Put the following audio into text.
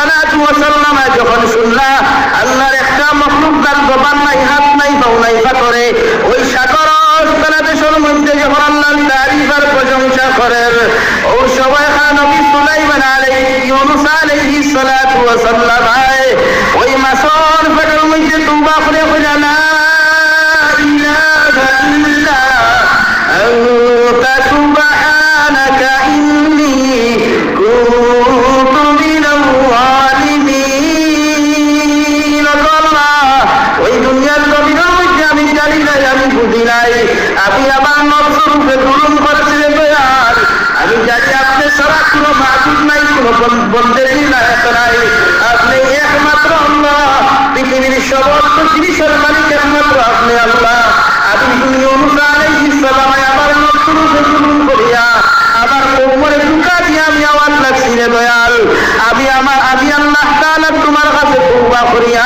সালাতু ওয়া সাল্লাম যখন শুনলা আল্লাহর একটা মাখলুক যার জবান নাই, হাত নাই, পাও নাই, পাথরে ওই সাগর দেশের মধ্যে যখন আল্লাহর তারিফ আর প্রশংসা করেন, ও সবাই নবী সুলাইমান ইউনূস আলাইহিস সালাতু ওয়া সাল্লাম ওই মাছর পেটের মধ্যে তওবা করে কইলা লা ইলাহা ইল্লা আনতা সুবহানাকা ইন্নী কুনতু মিনাল যালিমিন। আল্লাহ, ওই দুনিয়ার জমিনের মধ্যে আমি জানি নাই, আমি বুঝি নাই, আমি আমার নফসের রূপে জুলুম করেছি রে দয়াল। আমি জানি আপনি ছাড়া কোনো মাবুদ নাই, কোনো বন্দেগী নাই, আপনি একমাত্র আল্লাহ, পৃথিবীর সমস্ত জিনিসের মালিক একমাত্র আপনি আল্লাহ। আমি ইউনূস আলাইহিস সালাম আমার নফসের রূপে জুলুম করিয়া আমার কোমরে ঢুকা দিয়ে আমি আওয়াজ লাগছি রে দয়াল। আমি আল্লাহ তাআলা তোমার কাছে তওবা করিয়া